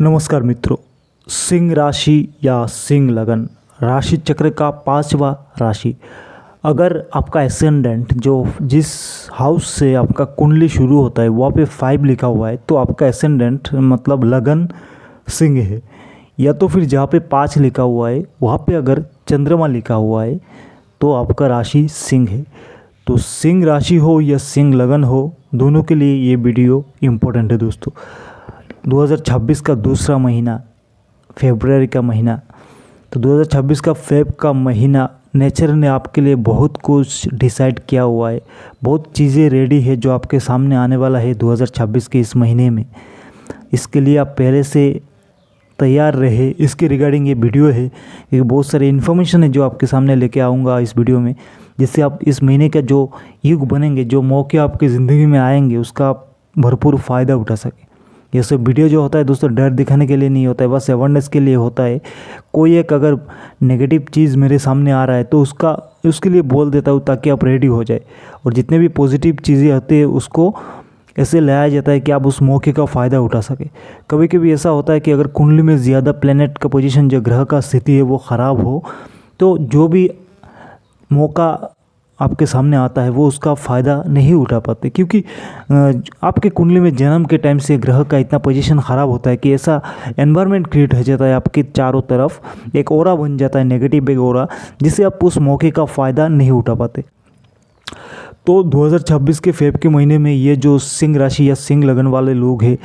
नमस्कार मित्रों। सिंह राशि या सिंह लगन राशि चक्र का पांचवा राशि। अगर आपका एसेंडेंट जो जिस हाउस से आपका कुंडली शुरू होता है वहाँ पे 5 लिखा हुआ है तो आपका एसेंडेंट मतलब लगन सिंह है। या तो फिर जहाँ पे 5 लिखा हुआ है वहाँ पे अगर चंद्रमा लिखा हुआ है तो आपका राशि सिंह है। तो सिंह राशि हो या सिंह लगन हो, दोनों के लिए ये वीडियो इम्पोर्टेंट है दोस्तों। 2026 का दूसरा महीना, फरवरी का महीना, तो 2026 का फेब का महीना नेचर ने आपके लिए बहुत कुछ डिसाइड किया हुआ है। बहुत चीज़ें रेडी है जो आपके सामने आने वाला है 2026 के इस महीने में। इसके लिए आप पहले से तैयार रहे। इसके रिगार्डिंग ये वीडियो है, ये बहुत सारी इन्फॉर्मेशन है जो आपके सामने लेके आऊँगा इस वीडियो में, जिससे आप इस महीने का जो युग बनेंगे, जो मौके आपकी ज़िंदगी में आएंगे, उसका आप भरपूर फ़ायदा उठा सकें। ये सब वीडियो जो होता है दोस्तों डर दिखाने के लिए नहीं होता है, बस अवेयरनेस के लिए होता है। कोई एक अगर नेगेटिव चीज़ मेरे सामने आ रहा है तो उसके लिए बोल देता हूँ ताकि आप रेडी हो जाए। और जितने भी पॉजिटिव चीज़ें होती है उसको ऐसे लाया जाता है कि आप उस मौके का फ़ायदा उठा सके। कभी कभी ऐसा होता है कि अगर कुंडली में ज़्यादा प्लेनेट का पोजीशन, जो ग्रह का स्थिति है वो ख़राब हो, तो जो भी मौका आपके सामने आता है वो उसका फ़ायदा नहीं उठा पाते, क्योंकि आपके कुंडली में जन्म के टाइम से ग्रह का इतना पोजीशन ख़राब होता है कि ऐसा एनवायरनमेंट क्रिएट हो जाता है आपके चारों तरफ, एक ऑरा बन जाता है, नेगेटिव एक ऑरा, जिससे आप उस मौके का फ़ायदा नहीं उठा पाते। तो 2026 के फेब के महीने में ये जो सिंह राशि या सिंह लगन वाले लोग हैं,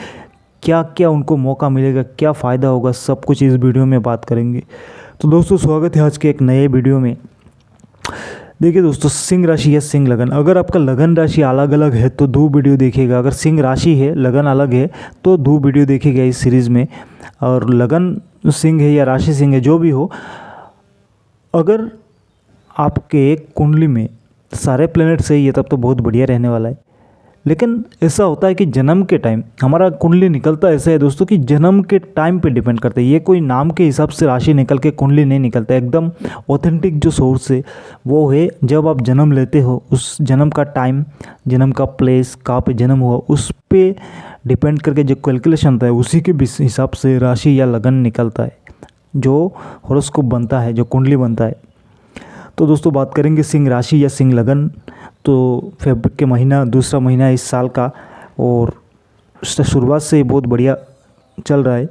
क्या क्या उनको मौका मिलेगा, क्या फ़ायदा होगा, सब कुछ इस वीडियो में बात करेंगे। तो दोस्तों स्वागत है आज के एक नए वीडियो में। देखिए दोस्तों, सिंह राशि या सिंह लगन, अगर आपका लगन राशि अलग अलग है तो 2 वीडियो देखिएगा। अगर सिंह राशि है, लगन अलग है तो 2 वीडियो देखिएगा इस सीरीज़ में। और लगन सिंह है या राशि सिंह है, जो भी हो, अगर आपके कुंडली में सारे प्लैनेट सही है तब तो बहुत बढ़िया रहने वाला है। लेकिन ऐसा होता है कि जन्म के टाइम हमारा कुंडली निकलता ऐसा है दोस्तों कि जन्म के टाइम पे डिपेंड करता है। ये कोई नाम के हिसाब से राशि निकल के कुंडली नहीं निकलता। एकदम ऑथेंटिक जो सोर्स है वो है जब आप जन्म लेते हो, उस जन्म का टाइम, जन्म का प्लेस, कहाँ पे जन्म हुआ, उस पे डिपेंड करके जो कैलकुलेशन होता है उसी के हिसाब से राशि या लगन निकलता है, जो हॉरोस्कोप बनता है, जो कुंडली बनता है। तो दोस्तों बात करेंगे सिंह राशि या सिंह लगन। तो फेब के महीना, दूसरा महीना इस साल का, और शुरुआत से बहुत बढ़िया चल रहा है।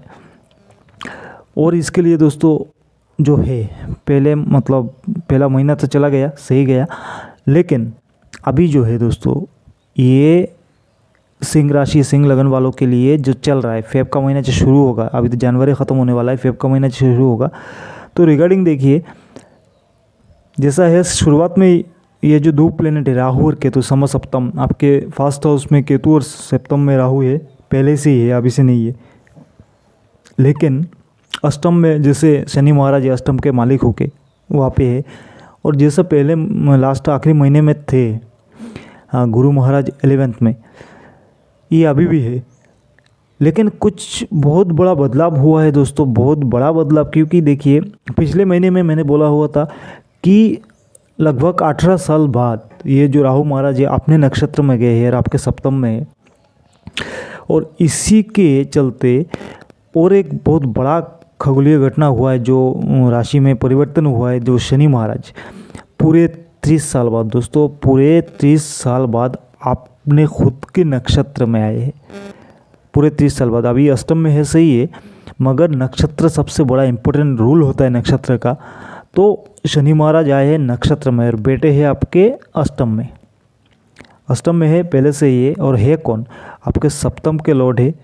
और इसके लिए दोस्तों जो है, पहला महीना तो चला गया, सही गया, लेकिन अभी जो है दोस्तों ये सिंह राशि सिंह लगन वालों के लिए जो चल रहा है, फेब का महीना जो शुरू होगा, अभी तो जनवरी ख़त्म होने वाला है, फेब का महीना शुरू होगा। तो रिगार्डिंग देखिए, जैसा है शुरुआत में ये जो 2 प्लेनेट है, राहु और केतु, समसप्तम, आपके फर्स्ट हाउस में केतु और सप्तम में राहु है, पहले से ही है, अभी से नहीं है। लेकिन अष्टम में जैसे शनि महाराज ये अष्टम के मालिक होके वहाँ पे है, और जैसा पहले लास्ट आखिरी महीने में थे गुरु महाराज 11th में, ये अभी भी है। लेकिन कुछ बहुत बड़ा बदलाव हुआ है दोस्तों, बहुत बड़ा बदलाव, क्योंकि देखिए पिछले महीने में मैंने बोला हुआ था कि लगभग 18 साल बाद ये जो राहु महाराज है अपने नक्षत्र में गए हैं और आपके सप्तम में है, और इसी के चलते और एक बहुत बड़ा खगोलीय घटना हुआ है, जो राशि में परिवर्तन हुआ है। जो शनि महाराज पूरे 30 साल बाद दोस्तों, पूरे 30 साल बाद अपने खुद के नक्षत्र में आए हैं, पूरे 30 साल बाद। अभी अष्टम में है, सही है, मगर नक्षत्र सबसे बड़ा इम्पोर्टेंट रूल होता है नक्षत्र का। तो शनि महाराज आए हैं नक्षत्र में और बेटे हैं आपके अष्टम में, अष्टम में है पहले से ही है। और है कौन? आपके सप्तम के लॉर्ड है,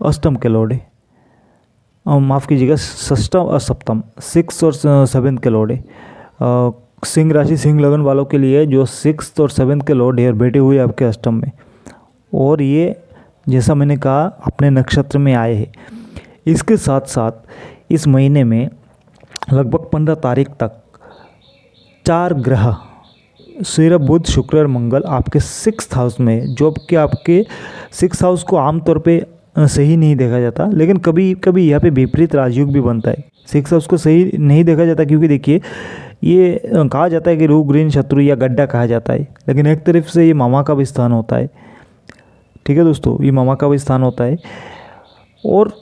अष्टम के लॉर्ड है, माफ़ कीजिएगा, षष्टम और सप्तम, 6 और 7 के लॉर्ड है। सिंह राशि सिंह लगन वालों के लिए जो 6 और 7 के लॉर्ड है और बैठे हुए आपके अष्टम में, और ये जैसा मैंने कहा अपने नक्षत्र में आए हैं। इसके साथ साथ इस महीने में लगभग 15 तारीख तक 4 ग्रह, सूर्य, बुध, शुक्र और मंगल आपके 6th हाउस में, जो कि आपके 6th हाउस को आमतौर पे सही नहीं देखा जाता, लेकिन कभी कभी यहाँ पे विपरीत राजयोग भी बनता है। 6th हाउस को सही नहीं देखा जाता क्योंकि देखिए ये कहा जाता है कि रोग, ऋण, शत्रु या गड्ढा कहा जाता है, लेकिन एक तरफ से ये मामा का भी स्थान होता है। ठीक है दोस्तों, ये मामा का भी स्थान होता है। और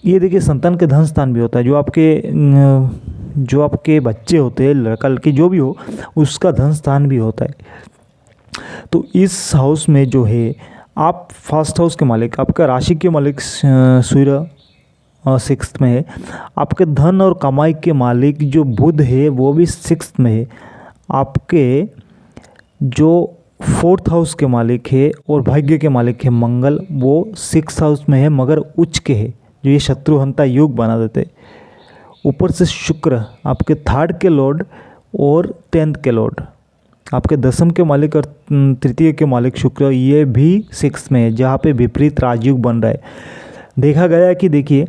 ये देखिए संतान के धन स्थान भी होता है, जो आपके बच्चे होते हैं, लड़का लड़की जो भी हो, उसका धन स्थान भी होता है। तो इस हाउस में जो है आप फर्स्ट हाउस के मालिक, आपका राशि के मालिक सूर्य सिक्स्थ में है। आपके धन और कमाई के मालिक जो बुध है वो भी सिक्स्थ में है। आपके जो फोर्थ हाउस के मालिक है और भाग्य के मालिक है मंगल, वो सिक्स हाउस में है मगर उच्च के है, जो ये शत्रुहंता योग बना देते। ऊपर से शुक्र आपके थर्ड के लॉर्ड और 10th के लॉर्ड, आपके दसम के मालिक और तृतीय के मालिक शुक्र, ये भी सिक्स में है, जहाँ पे विपरीत राजयोग बन रहा है। देखा गया है कि देखिए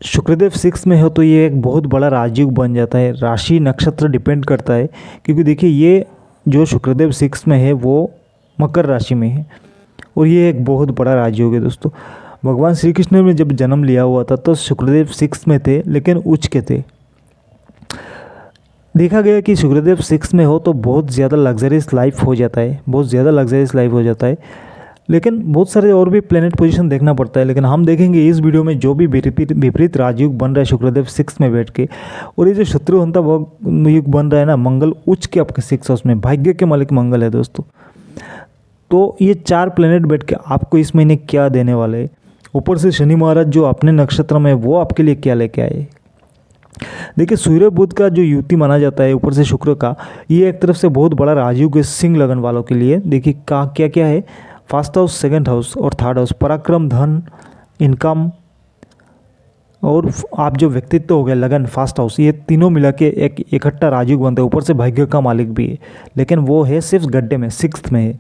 शुक्रदेव सिक्स में हो तो ये एक बहुत बड़ा राजयोग बन जाता है। राशि नक्षत्र डिपेंड करता है, क्योंकि देखिए ये जो शुक्रदेव सिक्स में है वो मकर राशि में है और ये एक बहुत बड़ा राजयोग है दोस्तों। भगवान श्री कृष्ण ने जब जन्म लिया हुआ था तो शुक्रदेव सिक्स में थे लेकिन उच्च के थे। देखा गया कि शुक्रदेव सिक्स में हो तो बहुत ज़्यादा लग्जरियस लाइफ हो जाता है, बहुत ज़्यादा लग्जरियस लाइफ हो जाता है। लेकिन बहुत सारे और भी प्लेनेट पोजीशन देखना पड़ता है, लेकिन हम देखेंगे इस वीडियो में जो भी विपरीत राजयोग बन रहा है शुक्रदेव सिक्स में बैठ के, और ये जो शत्रुहंता युग बन रहा है ना, मंगल उच्च के आपके सिक्स हाउस में, भाग्य के मालिक मंगल है दोस्तों। तो ये 4 प्लेनेट बैठ के आपको इस महीने क्या देने वाले हैं। ऊपर से शनि महाराज जो अपने नक्षत्र में, वो आपके लिए क्या लेके आए। देखिए सूर्य बुध का जो युति माना जाता है, ऊपर से शुक्र का, ये एक तरफ से बहुत बड़ा राजयोग है सिंह लगन वालों के लिए। देखिए क्या क्या है, फर्स्ट हाउस, सेकंड हाउस और थर्ड हाउस, पराक्रम, धन, इनकम और आप जो व्यक्तित्व हो गया लगन, फास्ट हाउस, ये तीनों मिला के एक इकट्ठा राजयोग बनता है। ऊपर से भाग्य का मालिक भी है, लेकिन वो है सिर्फ गड्ढे में, सिक्स्थ में है।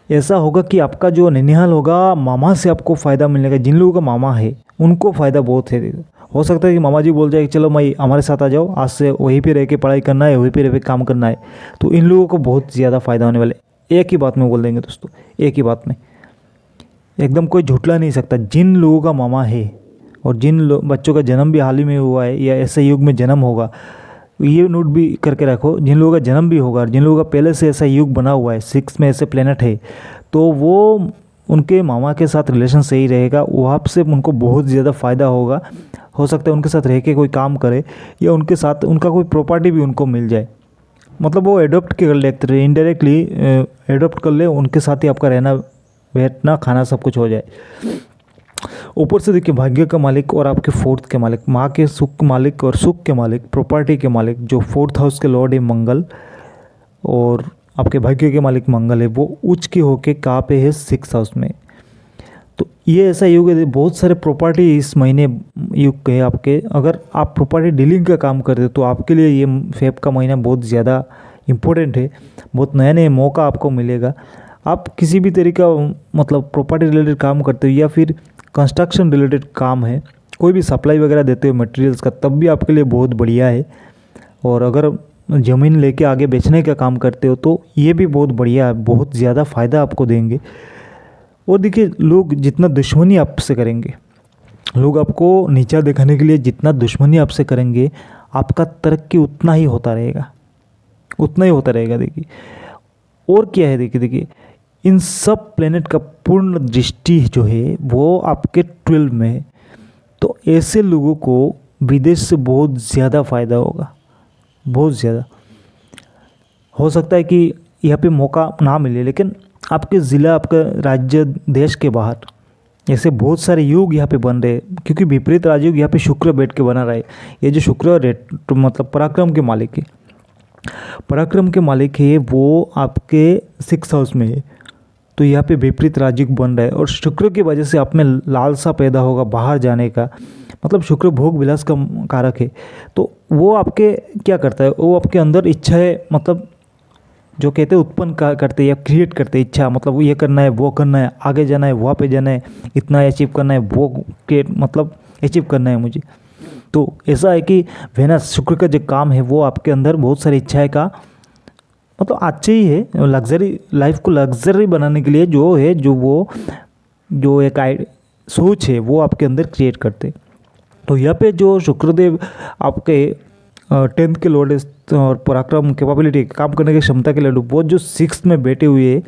ऐसा होगा कि आपका जो ननिहाल होगा, मामा से आपको फ़ायदा मिलेगा। जिन लोगों का मामा है उनको फ़ायदा बहुत है। हो सकता है कि मामा जी बोल जाए कि चलो मैं हमारे साथ आ जाओ, आज से वहीं पे रह के पढ़ाई करना है, वहीं पे रह के काम करना है, तो इन लोगों को बहुत ज़्यादा फ़ायदा होने वाले। एक ही बात में बोल देंगे दोस्तों, एक ही बात में, एकदम कोई झूठला नहीं सकता। जिन लोगों का मामा है और जिन बच्चों का जन्म भी हाल ही में हुआ है या ऐसे युग में जन्म होगा, ये नोट भी करके रखो, जिन लोगों का जन्म भी होगा और जिन लोगों का पहले से ऐसा युग बना हुआ है, सिक्स में ऐसे प्लेनेट है, तो वो उनके मामा के साथ रिलेशन सही रहेगा, वहाँ से उनको बहुत ज़्यादा फ़ायदा होगा। हो सकता है उनके साथ रह के कोई काम करे या उनके साथ उनका कोई प्रॉपर्टी भी उनको मिल जाए, मतलब वो एडॉप्ट कर ले, इनडायरेक्टली एडॉप्ट कर ले, उनके साथ ही आपका रहना बैठना खाना सब कुछ हो जाए। ऊपर से देखिए भाग्य का मालिक और आपके फोर्थ के मालिक, माँ के सुख के मालिक और सुख के मालिक, प्रॉपर्टी के मालिक, जो फोर्थ हाउस के लॉर्ड है मंगल और आपके भाग्य के मालिक मंगल है, वो उच्च के होके कहाँ पे है, सिक्स हाउस में। तो ये ऐसा युग है, बहुत सारे प्रॉपर्टी इस महीने युग के आपके। अगर आप प्रॉपर्टी डीलिंग का काम करते हो तो आपके लिए ये फेब का महीना बहुत ज़्यादा इम्पोर्टेंट है। बहुत नया नया मौका आपको मिलेगा। आप किसी भी तरीका मतलब प्रॉपर्टी रिलेटेड काम करते हो या फिर कंस्ट्रक्शन रिलेटेड काम है, कोई भी सप्लाई वगैरह देते हो मटेरियल्स का, तब भी आपके लिए बहुत बढ़िया है। और अगर ज़मीन लेके आगे बेचने का काम करते हो तो ये भी बहुत बढ़िया है, बहुत ज़्यादा फ़ायदा आपको देंगे। और देखिए लोग जितना दुश्मनी आपसे करेंगे, लोग आपको नीचा दिखाने के लिए जितना दुश्मनी आपसे करेंगे, आपका तरक्की उतना ही होता रहेगा, उतना ही होता रहेगा। देखिए और क्या है, देखिए इन सब प्लेनेट का पूर्ण दृष्टि जो है वो आपके 12 में है। तो ऐसे लोगों को विदेश से बहुत ज़्यादा फ़ायदा होगा, बहुत ज़्यादा। हो सकता है कि यहाँ पे मौका ना मिले, लेकिन आपके ज़िला, आपका राज्य, देश के बाहर ऐसे बहुत सारे योग यहाँ पे बन रहे हैं, क्योंकि विपरीत राजयोग यहाँ पे शुक्र बैठ के बना रहा है। ये जो शुक्र तो मतलब पराक्रम के मालिक है, पराक्रम के मालिक है, वो आपके सिक्स हाउस में है। तो यहाँ पे विपरीत राजयोग बन रहा है और शुक्र की वजह से आप में लालसा पैदा होगा बाहर जाने का। मतलब शुक्र भोग विलास का कारक है, तो वो आपके क्या करता है, वो आपके अंदर इच्छा है, मतलब जो कहते हैं उत्पन्न करते या क्रिएट करते इच्छा, मतलब वो ये करना है, वो करना है, आगे जाना है, वहाँ पे जाना है, इतना अचीव करना है, वो के मतलब अचीव करना है मुझे। तो ऐसा है कि वेनस शुक्र का जो काम है वो आपके अंदर बहुत सारी इच्छाएं का मतलब अच्छे ही है। लग्जरी लाइफ को लग्जरी बनाने के लिए जो है, जो एक सोच है वो आपके अंदर क्रिएट करते। तो यहाँ पे जो शुक्रदेव आपके 10th के लॉर्ड और पराक्रम कैपेबिलिटी काम करने की क्षमता के लड्डू वो जो 6th में बैठे हुए हैं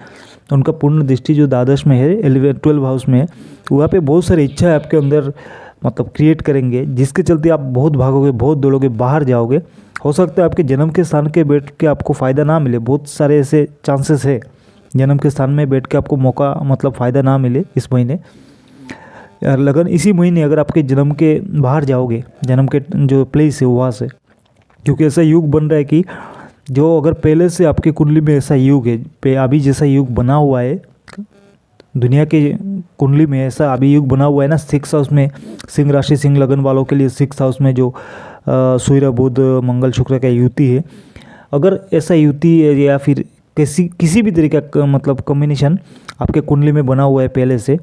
उनका पूर्ण दृष्टि जो द्वादश में है 12 हाउस में है, वहाँ पे बहुत सारी इच्छा आपके अंदर मतलब क्रिएट करेंगे, जिसके चलते आप बहुत भागोगे, बहुत दौड़ोगे, बाहर जाओगे। हो सकता है आपके जन्म के स्थान के बैठ के आपको फ़ायदा ना मिले, बहुत सारे ऐसे चांसेस है जन्म के स्थान में बैठ के आपको मौका मतलब फ़ायदा ना मिले इस महीने। लगन इसी महीने अगर आपके जन्म के बाहर जाओगे, जन्म के जो प्लेस है वहाँ से, क्योंकि ऐसा युग बन रहा है कि जो अगर पहले से आपकी कुंडली में ऐसा युग है, अभी जैसा युग बना हुआ है दुनिया के कुंडली में, ऐसा अभी युग बना हुआ है ना 6 हाउस में, सिंह राशि सिंह लगन वालों के लिए 6 हाउस में जो सूर्य बुध मंगल शुक्र का युति है, अगर ऐसा युति या फिर किसी भी तरीके का मतलब कॉम्बिनेशन आपके कुंडली में बना हुआ है पहले से,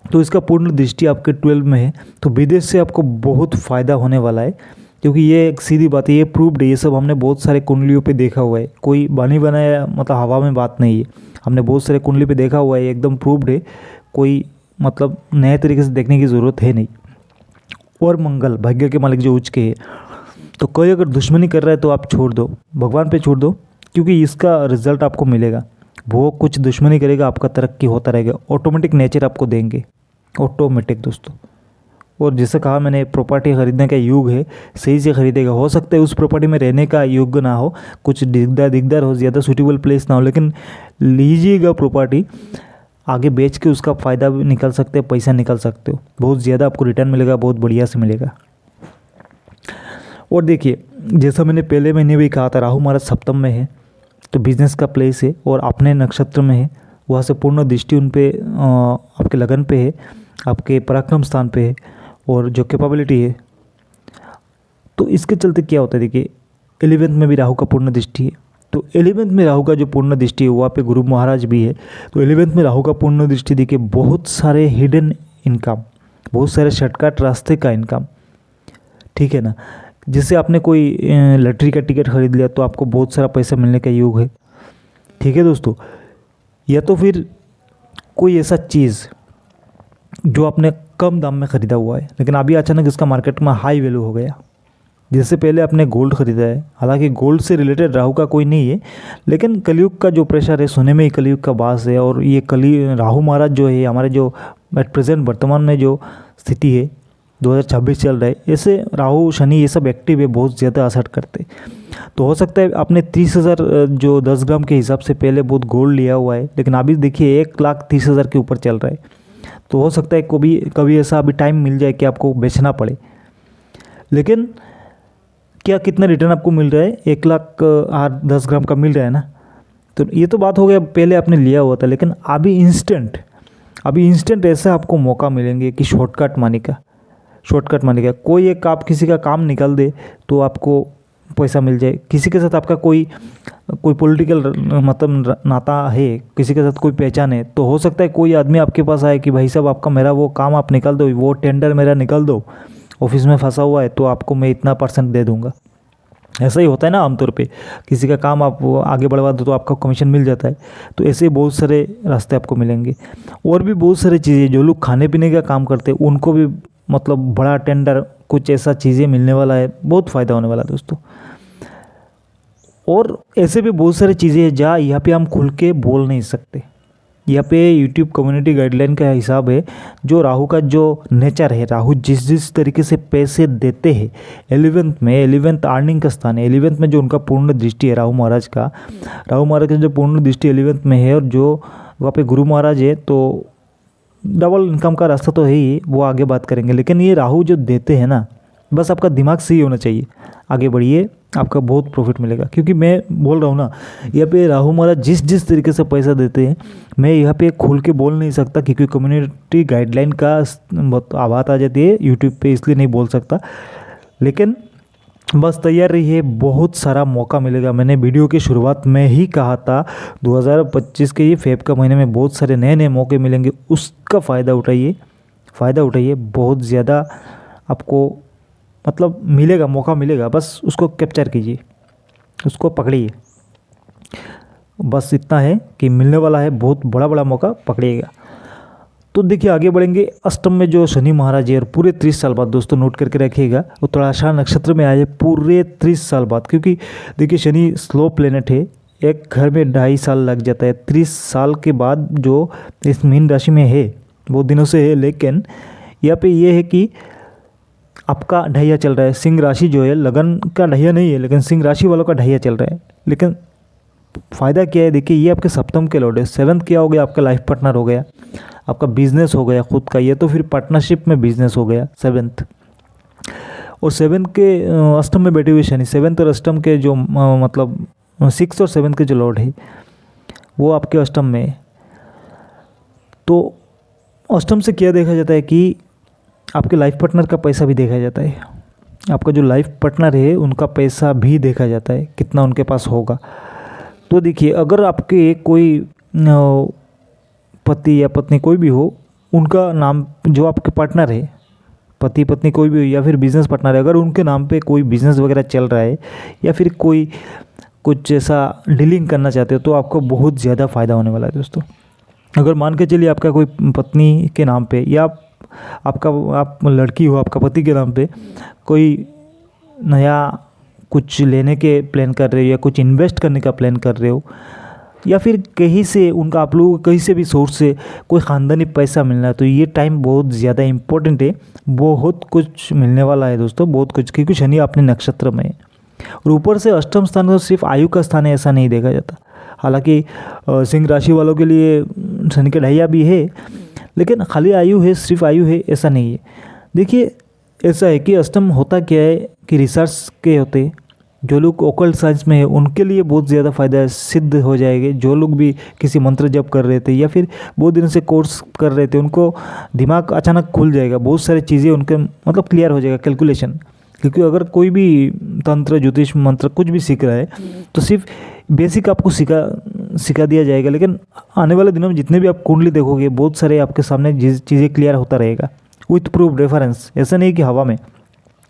तो इसका पूर्ण दृष्टि आपके 12 में है, तो विदेश से आपको बहुत फ़ायदा होने वाला है। क्योंकि ये एक सीधी बात है, ये प्रूव्ड है, ये सब हमने बहुत सारे कुंडलियों पे देखा हुआ है, कोई बनी बनाया मतलब हवा में बात नहीं है, हमने बहुत सारे कुंडली पे देखा हुआ है, एकदम प्रूव्ड है, कोई मतलब नए तरीके से देखने की ज़रूरत है नहीं। और मंगल भाग्य के मालिक जो उच्च के है, तो कोई अगर दुश्मनी कर रहा है तो आप छोड़ दो, भगवान पे छोड़ दो, क्योंकि इसका रिजल्ट आपको मिलेगा। वो कुछ दुश्मनी करेगा, आपका तरक्की होता रहेगा, ऑटोमेटिक नेचर आपको देंगे, ऑटोमेटिक दोस्तों। और जैसे कहा मैंने, प्रॉपर्टी खरीदने का युग है, सही से खरीदेगा। हो सकता है उस प्रॉपर्टी में रहने का योग ना हो, कुछ दिकदार हो, ज़्यादा सूटेबल प्लेस ना हो, लेकिन लीजिएगा प्रॉपर्टी, आगे बेच के उसका फ़ायदा भी निकल सकते हैं, पैसा निकल सकते हो, बहुत ज़्यादा आपको रिटर्न मिलेगा, बहुत बढ़िया से मिलेगा। और देखिए जैसा मैंने पहले महीने भी कहा था, राहु महाराज सप्तम में है, तो बिजनेस का प्लेस है और अपने नक्षत्र में है, वहाँ से पूर्ण दृष्टि उन पे आपके लगन पे है, आपके पराक्रम स्थान पे है, और जो कैपेबिलिटी है, तो इसके चलते क्या होता है, देखिए 11th में भी राहु का पूर्ण दृष्टि है, तो 11th में राहु का जो पूर्ण दृष्टि है वहाँ पे गुरु महाराज भी है, तो 11th में राहु का पूर्ण दृष्टि देखिए, बहुत सारे हिडन इनकम, बहुत सारे शॉर्टकट रास्ते का इनकम, ठीक है ना। जैसे आपने कोई लॉटरी का टिकट खरीद लिया तो आपको बहुत सारा पैसा मिलने का योग है, ठीक है दोस्तों। या तो फिर कोई ऐसा चीज़ जो आपने कम दाम में ख़रीदा हुआ है, लेकिन अभी अचानक इसका मार्केट में हाई वैल्यू हो गया। जैसे पहले आपने गोल्ड ख़रीदा है, हालांकि गोल्ड से रिलेटेड राहु का कोई नहीं है, लेकिन कलयुग का जो प्रेशर है, सोने में ही कलयुग का वास है, और ये राहु महाराज जो है हमारे जो एट प्रेजेंट वर्तमान में जो स्थिति है 2026 चल रहा है, ऐसे राहु शनि ये सब एक्टिव है, बहुत ज़्यादा असर करते। तो हो सकता है आपने 30,000 जो 10 ग्राम के हिसाब से पहले बहुत गोल्ड लिया हुआ है, लेकिन अभी देखिए 1,30,000 के ऊपर चल रहा है, तो हो सकता है कभी ऐसा अभी टाइम मिल जाए कि आपको बेचना पड़े। लेकिन क्या कितना रिटर्न आपको मिल रहा है, 1,10 ग्राम का मिल रहा है ना, तो ये तो बात हो गया पहले आपने लिया हुआ था, लेकिन अभी इंस्टेंट ऐसा आपको मौका मिलेंगे कि शॉर्टकट मानी का कोई एक आप किसी का काम निकाल दे तो आपको पैसा मिल जाए, किसी के साथ आपका कोई पॉलिटिकल मतलब नाता है, किसी के साथ कोई पहचान है, तो हो सकता है कोई आदमी आपके पास आए कि भाई साहब आपका मेरा वो काम आप निकाल दो, वो टेंडर मेरा निकाल दो, ऑफिस में फंसा हुआ है, तो आपको मैं इतना % दे दूंगा। ऐसा ही होता है ना आमतौर पे, किसी का काम आप आगे बढ़वा दो तो आपका कमीशन मिल जाता है। तो ऐसे बहुत सारे रास्ते आपको मिलेंगे, और भी बहुत सारी चीज़ें, जो लोग खाने पीने का काम करते हैं उनको भी मतलब बड़ा टेंडर कुछ ऐसा चीज़ें मिलने वाला है, बहुत फ़ायदा होने वाला है दोस्तों। और ऐसे भी बहुत सारी चीज़ें हैं जहाँ यहाँ पे हम खुल के बोल नहीं सकते, यहाँ पे यूट्यूब कम्युनिटी गाइडलाइन का हिसाब है, जो राहु का जो नेचर है, राहु जिस तरीके से पैसे देते हैं, 11th अर्निंग का स्थान है, 11th में जो उनका पूर्ण दृष्टि है राहु महाराज का जो पूर्ण दृष्टि 11th में है, और जो वहाँ पे गुरु महाराज है, तो डबल इनकम का रास्ता तो है ही, वो आगे बात करेंगे। लेकिन ये राहु जो देते हैं ना, बस आपका दिमाग सही होना चाहिए, आगे बढ़िए, आपका बहुत प्रॉफिट मिलेगा। क्योंकि मैं बोल रहा हूँ ना, यहाँ पे राहु महाराज जिस तरीके से पैसा देते हैं, मैं यहाँ पे खोल के बोल नहीं सकता, क्योंकि कम्युनिटी गाइडलाइन का बात आ जाती है यूट्यूब पे, इसलिए नहीं बोल सकता। लेकिन बस तैयार रहिए, बहुत सारा मौका मिलेगा। मैंने वीडियो की शुरुआत में ही कहा था 2025 के ये फेब का महीने में बहुत सारे नए मौके मिलेंगे, उसका फ़ायदा उठाइए, बहुत ज़्यादा आपको मतलब मिलेगा, मौका मिलेगा, बस उसको कैप्चर कीजिए, उसको पकड़िए। बस इतना है कि मिलने वाला है, बहुत बड़ा मौका, पकड़िएगा। तो देखिए आगे बढ़ेंगे। अष्टम में जो शनि महाराज है और पूरे 30 साल बाद, दोस्तों नोट करके रखिएगा, उत्तराषाढ़ नक्षत्र में आए पूरे 30 साल बाद, क्योंकि देखिए शनि स्लो प्लेनेट है, एक घर में 2.5 साल लग जाता है। 30 साल के बाद जो इस मीन राशि में है बहुत दिनों से है, लेकिन यहाँ पे ये है कि आपका ढैया चल रहा है। सिंह राशि जो है लगन का ढैया नहीं है, लेकिन सिंह राशि वालों का ढैया चल रहा है। लेकिन फ़ायदा क्या है, देखिए ये आपके सप्तम के लॉर्ड है। 7th क्या हो गया, आपका लाइफ पार्टनर हो गया, आपका बिजनेस हो गया खुद का, ये तो फिर पार्टनरशिप में बिजनेस हो गया 7th। और 7th के अष्टम में बैठे हुए शनि, 7th और अष्टम के जो मतलब 6th और 7th के जो लॉर्ड है वो आपके अष्टम में है। तो अष्टम से क्या देखा जाता है कि आपके लाइफ पार्टनर का पैसा भी देखा जाता है, आपका जो लाइफ पार्टनर है उनका पैसा भी देखा जाता है, कितना उनके पास होगा। तो देखिए अगर आपके कोई पति या पत्नी कोई भी हो, उनका नाम जो आपके पार्टनर है, पति पत्नी कोई भी हो या फिर बिजनेस पार्टनर है, अगर उनके नाम पे कोई बिजनेस वगैरह चल रहा है या फिर कोई कुछ ऐसा डीलिंग करना चाहते हो, तो आपको बहुत ज़्यादा फ़ायदा होने वाला है दोस्तों। अगर मान के चलिए आपका कोई पत्नी के नाम पे या आप लड़की हो, आपका पति के नाम पे कोई नया कुछ लेने के प्लान कर रहे हो या कुछ इन्वेस्ट करने का प्लान कर रहे हो, या फिर कहीं से उनका आप लोगों को कहीं से भी सोर्स से कोई ख़ानदानी पैसा मिलना है, तो ये टाइम बहुत ज़्यादा इम्पोर्टेंट है। बहुत कुछ मिलने वाला है दोस्तों, बहुत कुछ, क्योंकि शनि अपने नक्षत्र में है। और ऊपर से अष्टम स्थान तो सिर्फ आयु का स्थान है ऐसा नहीं देखा जाता। हालांकि सिंह राशि वालों के लिए शनि का ढैया भी है, लेकिन खाली आयु है, सिर्फ आयु है ऐसा नहीं है। देखिए ऐसा है कि अष्टम होता क्या है कि रिसर्च के होते, जो लोग ओकल्ट साइंस में है उनके लिए बहुत ज़्यादा फ़ायदा सिद्ध हो जाएंगे। जो लोग भी किसी मंत्र जप कर रहे थे या फिर बहुत दिनों से कोर्स कर रहे थे, उनको दिमाग अचानक खुल जाएगा, बहुत सारी चीज़ें उनके मतलब क्लियर हो जाएगा, कैलकुलेशन। क्योंकि अगर कोई भी तंत्र ज्योतिष मंत्र कुछ भी सीख रहा है तो सिर्फ बेसिक आपको सिखा दिया जाएगा, लेकिन आने वाले दिनों में जितने भी आप कुंडली देखोगे बहुत सारे आपके सामने चीज़ें क्लियर होता रहेगा विथ प्रूफ रेफरेंस। ऐसा नहीं कि हवा में,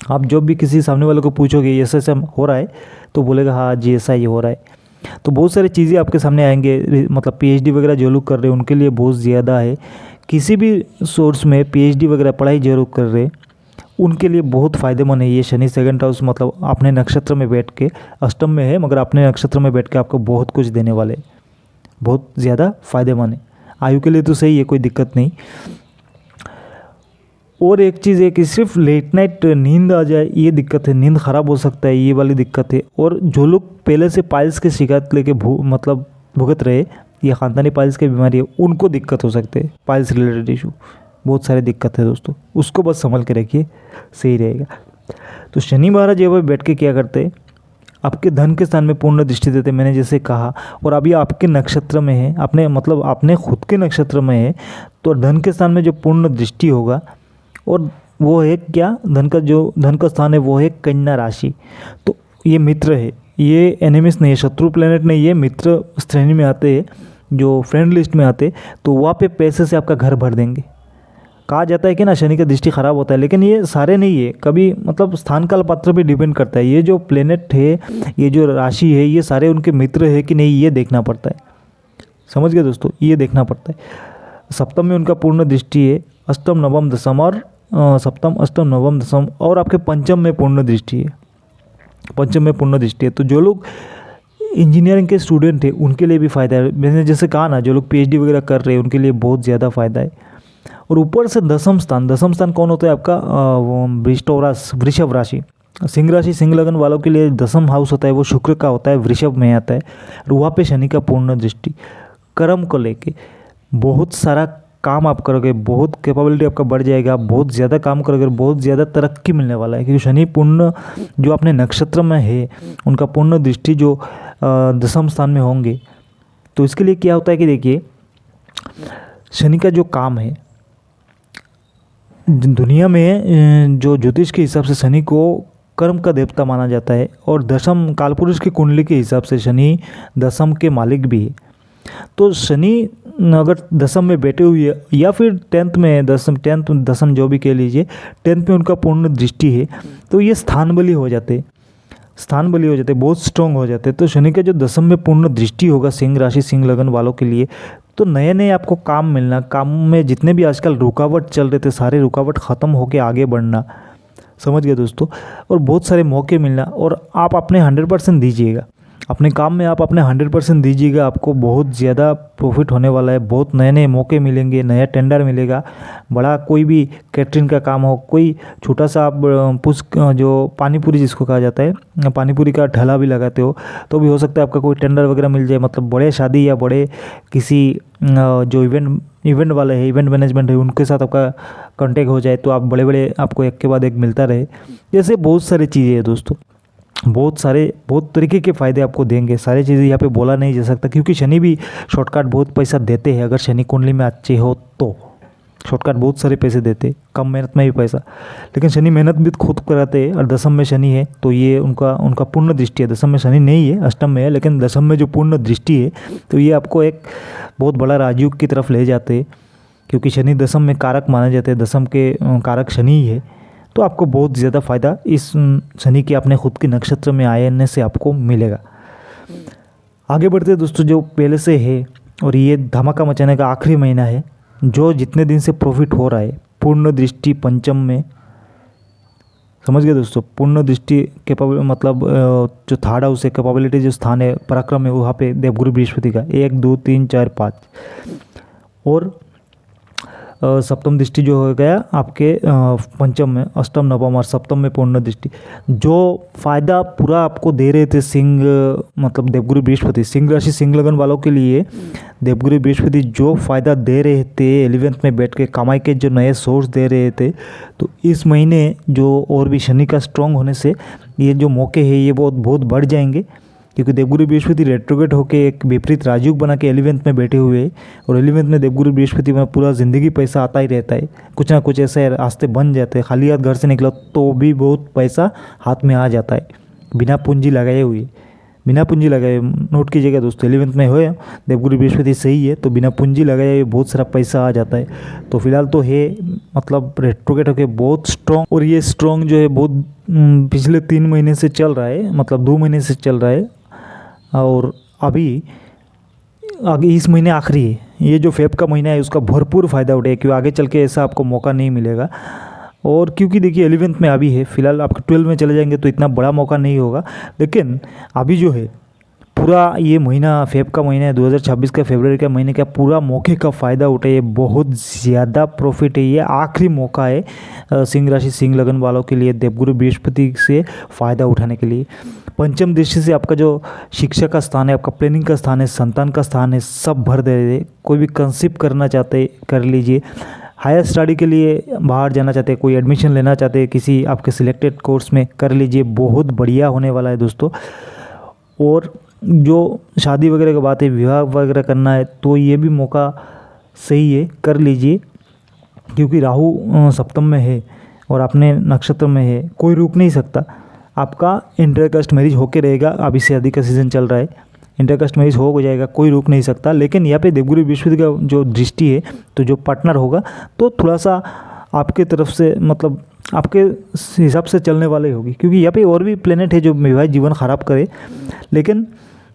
आप जब भी किसी सामने वाले को पूछोगे ऐसा ऐसा हो रहा है तो बोलेगा हाँ जी ऐसा ही हो रहा है। तो बहुत सारी चीज़ें आपके सामने आएंगे। मतलब पीएचडी वगैरह जो लोग कर रहे हैं उनके लिए बहुत ज़्यादा है। किसी भी सोर्स में पीएचडी वगैरह पढ़ाई जरूर कर रहे हैं उनके लिए बहुत फ़ायदेमंद है ये शनि 2nd हाउस। मतलब अपने नक्षत्र में बैठ के, अष्टम में है मगर अपने नक्षत्र में बैठ के आपको बहुत कुछ देने वाले, बहुत ज़्यादा फ़ायदेमंद है। आयु के लिए तो सही है, कोई दिक्कत नहीं। और एक चीज़ है कि सिर्फ लेट नाइट नींद आ जाए ये दिक्कत है, नींद ख़राब हो सकता है, ये वाली दिक्कत है। और जो लोग पहले से पाइल्स की शिकायत लेके मतलब भुगत रहे, ये ख़ानदानी पाइल्स की बीमारी है, उनको दिक्कत हो सकते हैं, पाइल्स रिलेटेड इशू, बहुत सारी दिक्कत है दोस्तों, उसको बस संभल के रखिए, सही रहेगा। तो शनि महाराज ये बैठ के क्या करते हैं, आपके धन के स्थान में पूर्ण दृष्टि देते, मैंने जैसे कहा। और अभी आपके नक्षत्र में है, अपने मतलब अपने खुद के नक्षत्र में है, तो धन के स्थान में जो पूर्ण दृष्टि होगा, और वो है क्या, धन का स्थान है वो है कन्या राशि। तो ये मित्र है, ये एनिमिस नहीं है, शत्रु प्लेनेट नहीं, ये मित्र श्रेणी में आते हैं, जो फ्रेंड लिस्ट में आते, तो वहाँ पे पैसे से आपका घर भर देंगे। कहा जाता है कि ना शनि का दृष्टि खराब होता है, लेकिन ये सारे नहीं है, कभी मतलब स्थान काल पात्र पे डिपेंड करता है। ये जो प्लेनेट है, ये जो राशि है, ये सारे उनके मित्र है कि नहीं, ये देखना पड़ता है। समझ गए दोस्तों, ये देखना पड़ता है। सप्तम में उनका पूर्ण दृष्टि है, अष्टम नवम दशम, और सप्तम अष्टम नवम दशम, और आपके पंचम में पूर्ण दृष्टि है, पंचम में पूर्ण दृष्टि है। तो जो लोग इंजीनियरिंग के स्टूडेंट हैं उनके लिए भी फ़ायदा है। मैंने जैसे कहा ना, जो लोग पीएचडी वगैरह कर रहे हैं उनके लिए बहुत ज़्यादा फ़ायदा है। और ऊपर से दसम स्थान कौन होता है आपका, वृषभ राशि। सिंह राशि सिंह लगन वालों के लिए दसम हाउस होता है, वो शुक्र का होता है, वृषभ में आता है। और वहाँ पे शनि का पूर्ण दृष्टि, कर्म को लेके बहुत सारा काम आप करोगे, बहुत कैपेबिलिटी आपका बढ़ जाएगा, आप बहुत ज़्यादा काम करोगे, बहुत ज़्यादा तरक्की मिलने वाला है। क्योंकि शनि पूर्ण जो अपने नक्षत्र में है, उनका पूर्ण दृष्टि जो दसम स्थान में होंगे, तो इसके लिए क्या होता है कि देखिए शनि का जो काम है दुनिया में, जो ज्योतिष के हिसाब से शनि को कर्म का देवता माना जाता है। और दशम कालपुरुष की कुंडली के हिसाब से शनि दशम के मालिक भी है। तो शनि अगर दशम में बैठे हुए या फिर 10th में, दशम जो भी कह लीजिए, 10th में उनका पूर्ण दृष्टि है, तो ये स्थान बली हो जाते, बहुत स्ट्रॉन्ग हो जाते। तो शनि का जो दशम में पूर्ण दृष्टि होगा सिंह राशि सिंह लगन वालों के लिए, तो नए नए आपको काम मिलना, काम में जितने भी आजकल रुकावट चल रहे थे सारे रुकावट ख़त्म होके आगे बढ़ना, समझ गए दोस्तों, और बहुत सारे मौके मिलना। और आप अपने 100% दीजिएगा, अपने काम में आप अपने 100% दीजिएगा, आपको बहुत ज़्यादा प्रॉफिट होने वाला है। बहुत नए नए मौके मिलेंगे, नया टेंडर मिलेगा, बड़ा कोई भी कैटरिंग का काम हो, कोई छोटा सा आप जो पानी पूरी जिसको कहा जाता है, पानी पूरी का ठेला भी लगाते हो तो भी हो सकता है आपका कोई टेंडर वगैरह मिल जाए। मतलब बड़े शादी या बड़े किसी जो इवेंट वाले हैं, इवेंट मैनेजमेंट है, उनके साथ आपका कांटेक्ट हो जाए तो आप बड़े बड़े आपको एक के बाद एक मिलता रहे। जैसे बहुत सारी चीज़ें हैं दोस्तों, बहुत तरीके के फ़ायदे आपको देंगे। सारी चीज़ें यहाँ पे बोला नहीं जा सकता क्योंकि शनि भी शॉर्टकट बहुत पैसा देते हैं। अगर शनि कुंडली में अच्छे हो तो शॉर्टकट बहुत सारे पैसे देते, कम मेहनत में भी पैसा। लेकिन शनि मेहनत भी खुद कराते हैं, और दशम में शनि है तो ये उनका पूर्ण दृष्टि है। दशम में शनि नहीं है, अष्टम में है, लेकिन दशम में जो पूर्ण दृष्टि है तो ये आपको एक बहुत बड़ा राजयोग की तरफ ले जाते हैं, क्योंकि शनि दशम में कारक माने जाते हैं, दशम के कारक शनि ही है। तो आपको बहुत ज़्यादा फ़ायदा इस शनि के अपने खुद के नक्षत्र में आने से आपको मिलेगा। आगे बढ़ते दोस्तों, जो पहले से है और ये धमाका मचाने का आखिरी महीना है, जो जितने दिन से प्रॉफिट हो रहा है, पूर्ण दृष्टि पंचम में, समझ गए दोस्तों, पूर्ण दृष्टि मतलब जो थर्ड हाउस है, कैपेबिलिटी जो स्थान है, पराक्रम है, वहाँ पे देवगुरु बृहस्पति का 1 2 3 4 5, और सप्तम दृष्टि जो हो गया आपके पंचम में, अष्टम नवम और सप्तम में पूर्ण दृष्टि। जो फ़ायदा पूरा आपको दे रहे थे सिंह मतलब देवगुरु बृहस्पति, सिंह राशि सिंह लगन वालों के लिए देवगुरु बृहस्पति जो फ़ायदा दे रहे थे 11th में बैठ के, कमाई के जो नए सोर्स दे रहे थे, तो इस महीने जो और भी शनि का स्ट्रॉन्ग होने से ये जो मौके हैं ये बहुत बढ़ जाएंगे। क्योंकि देवगुरु बृहस्पति रेट्रोगेट होकर एक विपरीत राजयोग बना के 11th में बैठे हुए हैं, और 11th में देवगुरु बृहस्पति में पूरा ज़िंदगी पैसा आता ही रहता है, कुछ ना कुछ ऐसे रास्ते बन जाते हैं। खाली हाथ घर से निकलो तो भी बहुत पैसा हाथ में आ जाता है, बिना पूंजी लगाए हुए, बिना पूंजी लगाए। नोट कीजिएगा दोस्तों, 11th में हो देवगुरु बृहस्पति सही है तो बिना पूंजी लगाए हुए बहुत सारा पैसा आ जाता है। तो फिलहाल तो है मतलब रेट्रोगेट होकर बहुत स्ट्रॉन्ग, और ये स्ट्रॉन्ग जो है बहुत पिछले 3 महीने से चल रहा है, मतलब 2 महीने से चल रहा है, और अभी आगे इस महीने आखिरी है, ये जो फेब का महीना है उसका भरपूर फ़ायदा उठाए, क्योंकि आगे चल के ऐसा आपको मौका नहीं मिलेगा। और क्योंकि देखिए 11th में अभी है, फिलहाल आप 12 में चले जाएंगे तो इतना बड़ा मौका नहीं होगा, लेकिन अभी जो है पूरा ये महीना फेब का महीना है, 2026 का फरवरी का महीने का पूरा मौके का फ़ायदा उठाइए, बहुत ज़्यादा प्रॉफिट है। ये आखिरी मौका है सिंह राशि सिंह लगन वालों के लिए देवगुरु बृहस्पति से फ़ायदा उठाने के लिए। पंचम दृष्टि से आपका जो शिक्षा का स्थान है, आपका प्लानिंग का स्थान है, संतान का स्थान है, सब भर दे रहे। कोई भी कंसीव करना चाहते कर लीजिए, हायर स्टडी के लिए बाहर जाना चाहते हैं, कोई एडमिशन लेना चाहते हैं किसी आपके सिलेक्टेड कोर्स में, कर लीजिए, बहुत बढ़िया होने वाला है दोस्तों। और जो शादी वगैरह की बात है, विवाह वगैरह करना है तो ये भी मौका सही है, कर लीजिए, क्योंकि राहु सप्तम में है और अपने नक्षत्र में है, कोई रोक नहीं सकता। आपका इंटरकास्ट मैरिज होके रहेगा, अभी शादी का सीज़न चल रहा है, इंटरकास्ट मैरिज हो जाएगा, कोई रोक नहीं सकता। लेकिन यहाँ पे देवगुरु बृहस्पति का जो दृष्टि है तो जो पार्टनर होगा तो थोड़ा सा आपके तरफ से मतलब आपके हिसाब से चलने वाले होगी, क्योंकि यहाँ पे और भी प्लेनेट है जो वैवाहिक जीवन ख़राब करे, लेकिन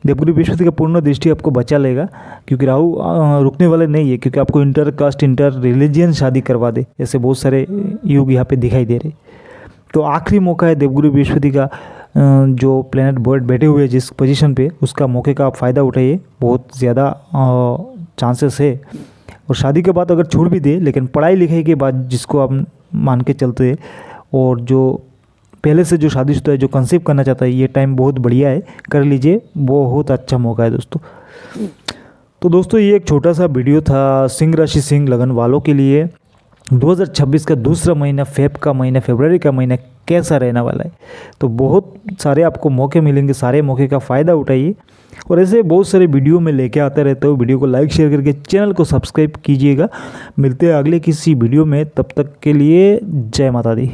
देवगुरु बृहस्पति का पूर्ण दृष्टि आपको बचा लेगा, क्योंकि राहु रुकने वाले नहीं है, क्योंकि आपको इंटरकास्ट इंटर रिलीजियन शादी करवा दे, ऐसे बहुत सारे योग यहाँ पे दिखाई दे रहे। तो आखिरी मौका है देवगुरु बृहस्पति का, जो प्लेनेट बोर्ड बैठे हुए जिस पोजीशन पे, उसका मौके का आप फ़ायदा उठाइए, बहुत ज़्यादा चांसेस है। और शादी के बाद अगर छोड़ भी दे, लेकिन पढ़ाई लिखाई के बाद जिसको आप मान के चलते हैं, और जो पहले से जो शादीशुदा है, जो कंसीव करना चाहता है, ये टाइम बहुत बढ़िया है, कर लीजिए, बहुत अच्छा मौका है दोस्तों। तो दोस्तों ये एक छोटा सा वीडियो था सिंह राशि सिंह लगन वालों के लिए 2026 का दूसरा महीना, फेब का महीना, फरवरी का महीना कैसा रहने वाला है। तो बहुत सारे आपको मौके मिलेंगे, सारे मौके का फ़ायदा उठाइए, और ऐसे बहुत सारे वीडियो में लेके आते रहते हो। वीडियो को लाइक शेयर करके चैनल को सब्सक्राइब कीजिएगा। मिलते हैं अगले किसी वीडियो में, तब तक के लिए जय माता दी।